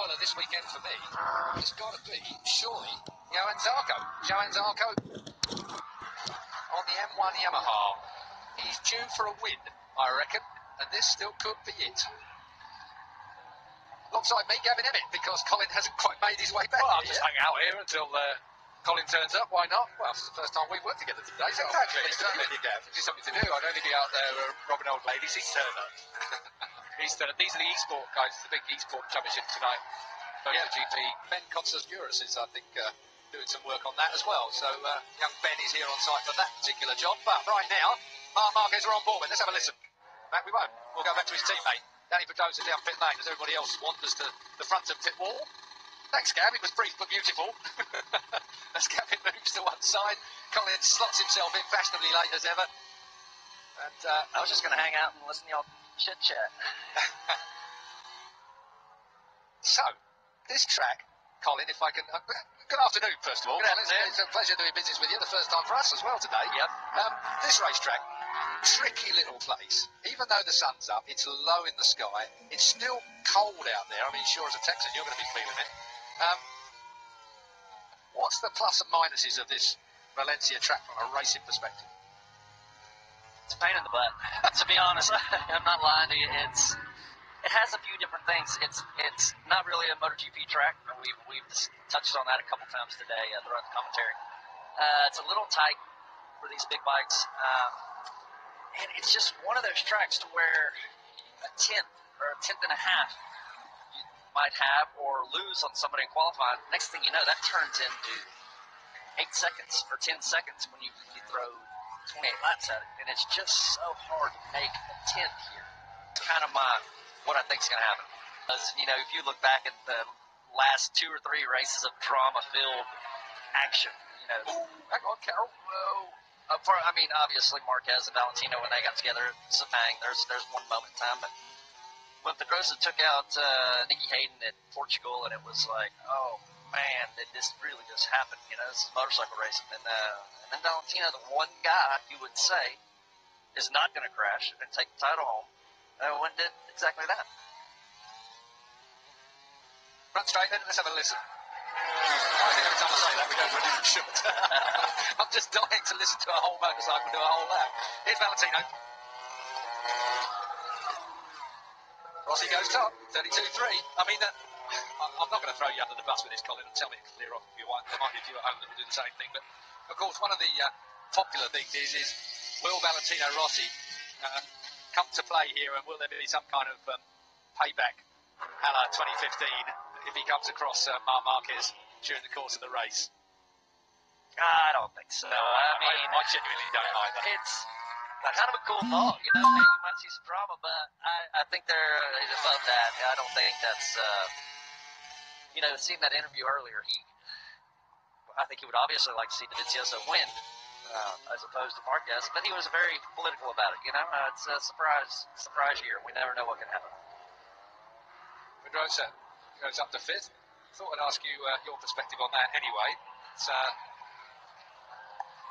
Spoiler this weekend for me, it's got to be, surely, Johan Zarco. Johan Zarco on the M1 Yamaha. He's due for a win, I reckon, and this still could be it. Alongside me, Gavin Emmett, because Colin hasn't quite made his way back. Well, I'll just hang out here until Colin turns up. Why not? Well, it's the first time we've worked together today. So Exactly. It's to be with you, Gav. It's something to do. I don't think be out there robbing old ladies. He's turned up. These are the e-sport guys. It's the big e-sport championship tonight. GP. Ben Constantouris is, I think, doing some work on that as well. So young Ben is here on site for that particular job. But right now, Marc Marquez are on board with. Let's have a listen. Back we won't. We'll go back to his teammate. Danny Pedrosa down pit lane as everybody else wanders to the front of pit wall. Thanks, Gav. It was brief but beautiful. As Gavin moves to one side, Colin slots himself in fashionably late as ever. And I was just going to hang out and listen to y'all chit-chat. So, this track, Colin, if I can... good afternoon, first of all. Good afternoon. It's a pleasure doing business with you. The first time for us as well today. Yep. This racetrack, tricky little place. Even though the sun's up, it's low in the sky. It's still cold out there. I mean, sure, as a Texan, you're going to be feeling it. What's the plus and minuses of this Valencia track from a racing perspective? It's a pain in the butt, to be honest. I'm not lying to you. It has a few different things. It's not really a Motogp track. We've touched on that a couple times today throughout the commentary. It's a little tight for these big bikes. And it's just one of those tracks to where a tenth or a tenth and a half you might have or lose on somebody in qualifying. Next thing you know, that turns into 8 seconds or 10 seconds when you throw 28 laps at it. And it's just so hard to make a tenth here. It's kind of what I think is going to happen. Because, you know, if you look back at the last 2 or 3 races of drama-filled action, you know. Ooh, hang on, Carol. Whoa. Obviously Marquez and Valentino, when they got together, it's a bang. There's one moment in time, but when Pedrosa took out Nicky Hayden at Portugal, and it was like, oh man, did this really just happen? You know, this is motorcycle racing, and then Valentino, the one guy you would say is not going to crash and take the title home, went and did exactly that. Front straight then, let's have a listen. I think every time I say that, we go for a different shot. I'm just dying to listen to a whole motorcycle do a whole lap. Here's Valentino. Rossi goes top, 32.3. I mean, I'm not going to throw you under the bus with this, Colin, and tell me to clear off if you want. There might be a few at home that will do the same thing. But, of course, one of the popular things is will Valentino Rossi come to play here, and will there be some kind of payback a la 2015 if he comes across Marc Marquez during the course of the race? I don't think so. No, I genuinely don't either. It's kind of a cool thought, you know. Maybe you might see some drama, but I think they're above that. I don't think that's, you know, seeing that interview earlier, I think he would obviously like to see Dovizioso win as opposed to Marquez, but he was very political about it, you know. It's a surprise year. We never know what can happen. Pedrosa goes up to 5th. Thought I'd ask you your perspective on that anyway. It's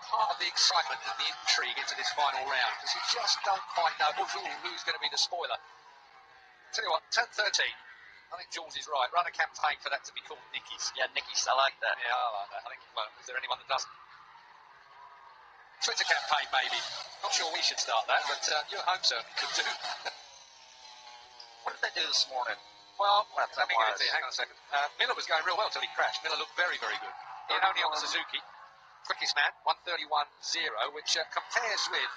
part of the excitement and the intrigue into this final round, because you just don't quite know who's going to be the spoiler. Tell you what, turn 13. I think Jules is right. Run a campaign for that to be called Nicky's. Yeah, Nicky's. I like that. Yeah, I like that. I think, well, is there anyone that doesn't? Twitter campaign, maybe. Not sure we should start that, but your home certainly could do. What did they do this morning? Well, let me give it to you. Hang on a second. Miller was going real well till he crashed. Miller looked very, very good. Ian only on the Suzuki. Quickest man, 1:31.0, which compares with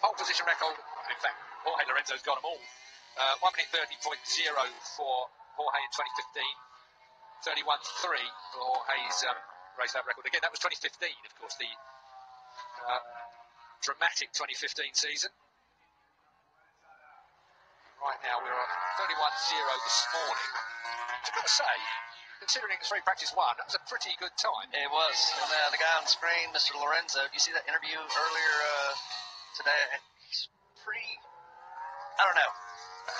pole position record. In fact, Jorge Lorenzo's got them all. 1 minute 30.0 for Jorge in 2015. 31.3 for Jorge's race lap record. Again, that was 2015, of course, the dramatic 2015 season. Right now, we're at 31.0 this morning. I've got to say, considering it's free practice 1, that was a pretty good time. It was. And the guy on the screen, Mr. Lorenzo, do you see that interview earlier today? He's pretty, I don't know.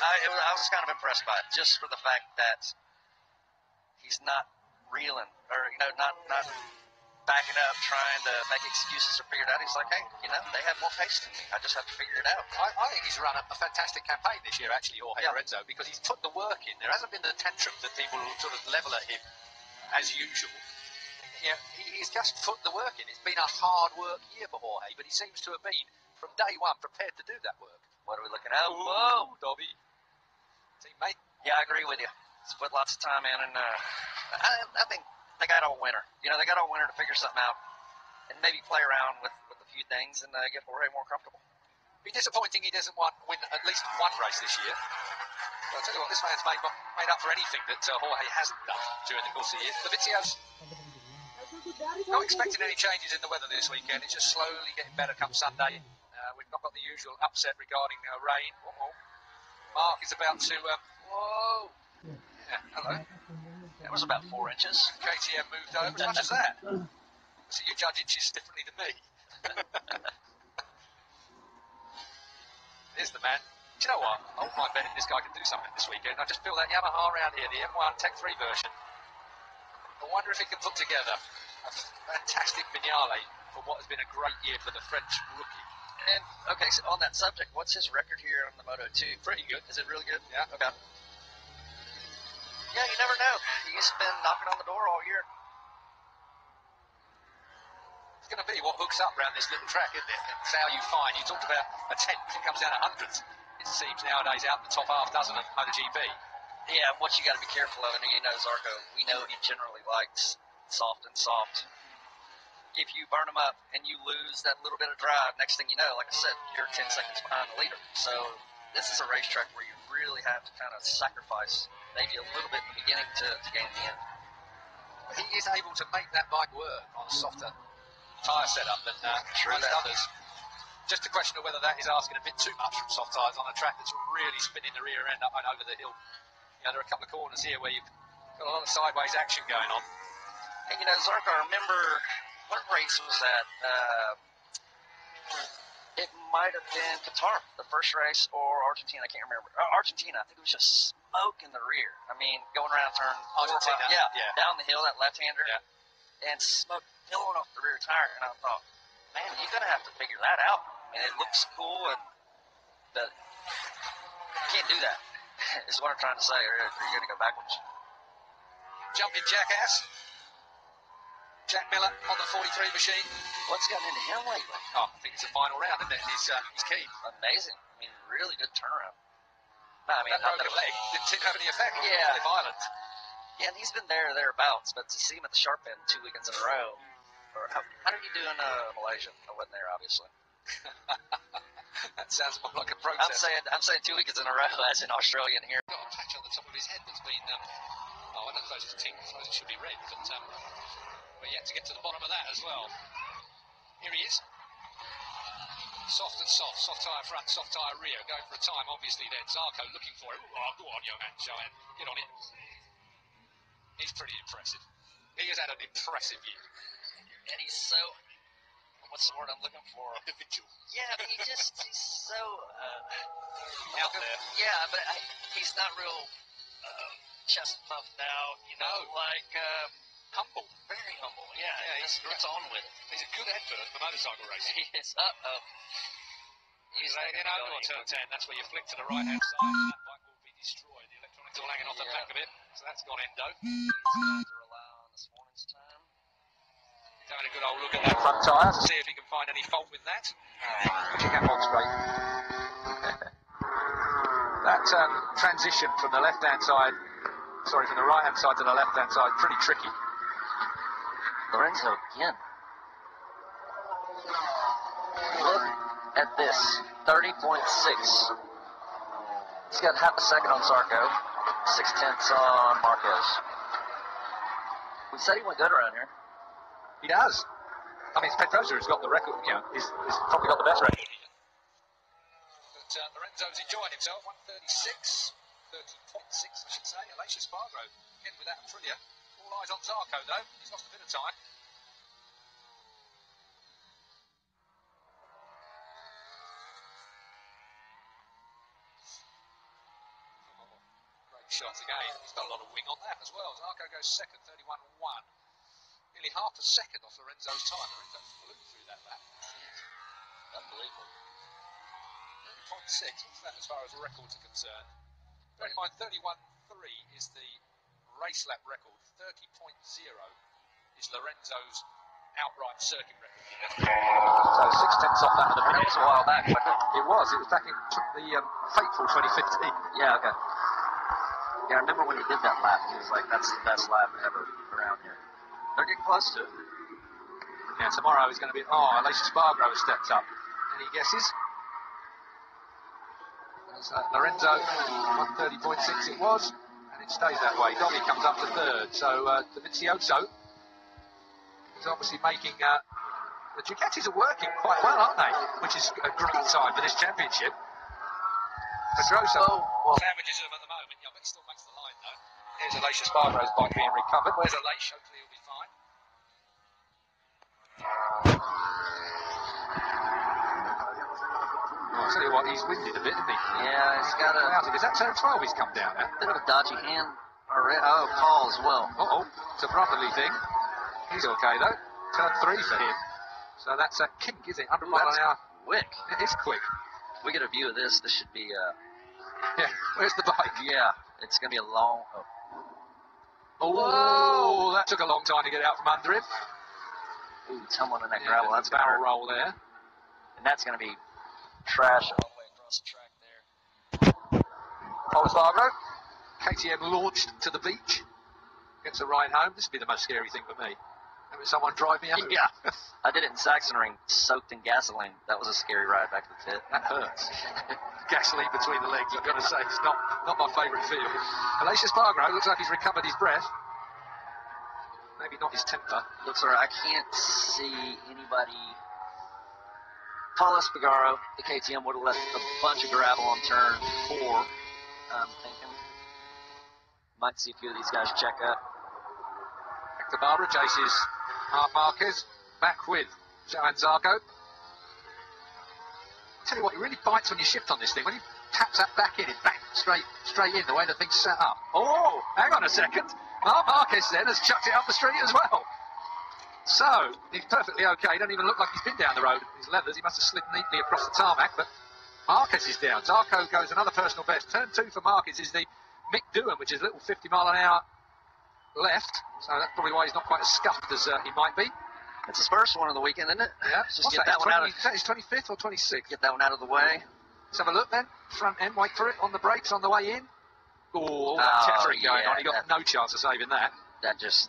I was kind of impressed by it, just for the fact that he's not reeling, or, you know, not backing up, trying to make excuses or figure it out. He's like, hey, they have more pace than me. I just have to figure it out. I think he's run a fantastic campaign this year, actually, Jorge Lorenzo, because he's put the work in. There hasn't been the tantrum that people sort of level at him as usual. He's just put the work in. It's been a hard work year for Jorge, but he seems to have been, from day one, prepared to do that work. What are we looking at? Whoa! Dobby. Teammate. Yeah, I agree with you. He's put lots of time in, and I think they got all winter. They got all winter to figure something out and maybe play around with a few things and get Jorge more comfortable. Be disappointing he doesn't win at least one race this year. But I'll tell you what, this man's made up for anything that Jorge hasn't done during the course of the year. Valencia's not expecting any changes in the weather this weekend. It's just slowly getting better come Sunday. We've not got the usual upset regarding rain. Mark is about to... whoa! Yeah, hello. That was about 4 inches. KTM moved over. As much as that. So you judge inches differently to me. Here's the man. Do you know what? I wouldn't mind betting this guy can do something this weekend. I just feel that Yamaha around here, the M1 Tech 3 version. I wonder if he can put together a fantastic finale for what has been a great year for the French rookie. And, okay, so on that subject, what's his record here on the Moto2? Pretty good. Is it really good? Yeah. Okay. Yeah, you never know. He's been knocking on the door all year. It's going to be what hooks up around this little track, isn't it? It's how you find. You talked about a 10th, it comes down to hundreds. It seems nowadays out in the top half dozen of MotoGP. Yeah, what you got to be careful of, and Zarco, we know he generally likes soft. If you burn him up and you lose that little bit of drive, next thing you know, like I said, you're 10 seconds behind the leader. So this is a racetrack where you really have to kind of sacrifice maybe a little bit in the beginning to gain the end. He is able to make that bike work on a softer tyre setup than most others. Just a question of whether that is asking a bit too much from soft tyres on a track that's really spinning the rear end up and over the hill. There are a couple of corners here where you've got a lot of sideways action going on. And Zarco, I remember, what race was that? It might have been Qatar, the first race, or Argentina, I can't remember. Argentina, I think it was just smoke in the rear. I mean, going around turn Argentina, yeah, down the hill, that left-hander, and smoke billowing off the rear tire. And I thought, man, you're going to have to figure that out. I mean, it looks cool, but you can't do that, is what I'm trying to say, or you're going to go backwards. Jumping jackass. Jack Miller on the 43 machine. What's gotten into him lately? Oh, I think it's the final round, isn't it? He's keen. Amazing. I mean, really good turnaround. No, I mean, that broken leg didn't seem to have any effect. Yeah. Really violent. Yeah, and he's been thereabouts, but to see him at the sharp end 2 weekends in a row, or how did he do in Malaysia? I wasn't there, obviously. That sounds more like a protest. I'm saying 2 weekends in a row, as in Australia and here. Got a patch on the top of his head that's been. I don't suppose it's pink. I suppose it should be red, but we're yet to get to the bottom of that as well. Here he is. Soft tyre front, soft tyre rear, going for a time, obviously then. Zarco looking for it. Ooh, go on, young man, giant. Get on it. He's pretty impressive. He has had an impressive year. And he's so, what's the word I'm looking for? Individual. Yeah, but he's so... out there. Yeah, but he's not real chest puffed out, like... humble. Very humble, yeah. He just gets on with it. He's a good advert for motorcycle racing. He is. Uh-oh. He's laying it over on turn 10. That's where you flick to the right-hand side, and that bike will be destroyed. The electronics all hanging off the back of it, so that's gone endo. He's going to rely on this morning's time. He's having a good old look at that front tyre to see if he can find any fault with that. Catwalk's great. That transition from the left-hand side, from the right-hand side to the left-hand side, pretty tricky. Lorenzo again. Look at this, 30.6. He's got half a second on Zarco, 6/10 on Marquez. We said he went good around here. He does. I mean, Pedrosa has got the record, he's probably got the best record here. But Lorenzo's enjoying himself, 136, 30.6, I should say. Aleix Spargo, again with that Aprilia. All eyes on Zarco, though. He's lost a bit of time. Great shots again. He's got a lot of wing on that as well. Zarco goes second, 31.1. nearly half a second off Lorenzo's time. Lorenzo flew through that lap. Unbelievable. 30.6, what's that as far as records are concerned? Bear in mind, 31.3 is the race lap record. 30.0 is Lorenzo's outright circuit record. So 6 tenths off that of the minute. That was a while back, wasn't it? It was back in the fateful 2015. Yeah, okay. Yeah, I remember when he did that lap. He was like, that's the best lap ever around here. They're getting close to it. Yeah, tomorrow is going to be, Alicia Spargo has stepped up. Any guesses? Lorenzo, 130.6 it was, and it stays that way. Dobby comes up to third, so Davizioso is obviously making, the Ducatis are working quite well, aren't they? Which is a great sign for this championship. Pedrosa sandwiches them at the moment, yeah, but he still makes the line though. Here's Alicia Spargo's bike being recovered. Where's Alicia? Hopefully he'll be fine. I'll tell you what, he's winded a bit, isn't he? Yeah, he's got a Is that turn 12 he's come down at? bit of a dodgy hand. Paul as well. It's a brotherly thing. He's okay though. Turn 3 for him. So that's a kink, is it? 100 mile an hour. Quick. It is quick. If we get a view of this, this should be, Yeah, where's the bike? yeah, it's going to be a long... Oh, that took a long time to get out from under him. Ooh, tumbling in that gravel. That's barrel gonna, roll there. and that's going to be trash all the way across the track there. Spargo. KTM launched to the beach. Gets a ride home. This would be the most scary thing for me. Having someone drive me home. Yeah, I did it in Sachsenring, soaked in gasoline. That was a scary ride back to the pit. That hurts. Gasoline between the legs, I've got to say. It's not my favourite feel. Alicia Spargo looks like he's recovered his breath. Maybe not his temper. Looks like I can't see anybody. Paul Espargaro, the KTM, would have left a bunch of gravel on turn 4. I'm thinking. Might see a few of these guys check up. Hector Barbara chases Marc Marquez. Back with Johan Zarco. Tell you what, it really bites when you shift on this thing. When he taps that back in, it bang, straight in, the way the thing's set up. Oh, hang on a second. Marc Marquez then has chucked it up the street as well. So, he's perfectly okay. He doesn't even look like he's been down the road in his leathers. He must have slid neatly across the tarmac, but Marquez is down. Zarco goes another personal best. Turn 2 for Marquez is the Mick Doohan, which is a little 50 mile an hour left. So that's probably why he's not quite as scuffed as he might be. It's his first one of the weekend, isn't it? Yeah. Just get that one out of... Is that his 25th or 26th? Get that one out of the way. Let's have a look then. Front end, wait for it. On the brakes on the way in. Oh, all that chattering going on. He got no chance of saving that. That just...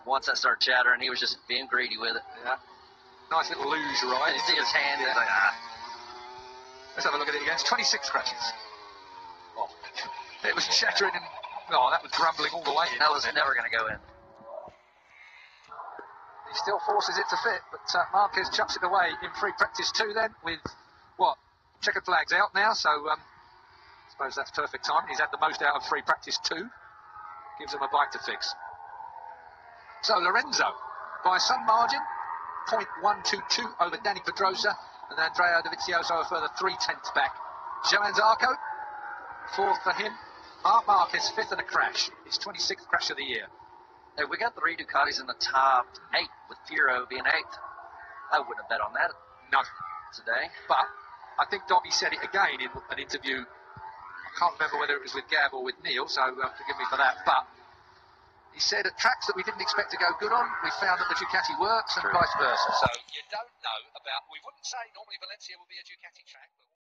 Once that started chattering, he was just being greedy with it. Yeah. Nice little luge ride. You see his hand, he's like, Let's have a look at it again. It's 26 scratches. Oh. It was chattering and... Oh, that was grumbling all the way in. That was never going to go in. He still forces it to fit, but Marquez chucks it away in free practice 2 then, with, checkered flags out now, so I suppose that's perfect time. He's had the most out of free practice 2. Gives him a bike to fix. So Lorenzo, by some margin, 0.122 over Danny Pedrosa, and Andrea Dovizioso a further 3 tenths back. Johan Zarco, 4th for him. Marc Marquez, 5th in a crash. His 26th crash of the year. Hey, we got 3 Ducatis in the top 8, with Firo being 8th. I wouldn't have bet on that. No. Today. But I think Dobby said it again in an interview. I can't remember whether it was with Gab or with Neil, so forgive me for that. But he said at tracks that we didn't expect to go good on, we found that the Ducati works and vice versa. So you don't know about, we wouldn't say normally Valencia will be a Ducati track, but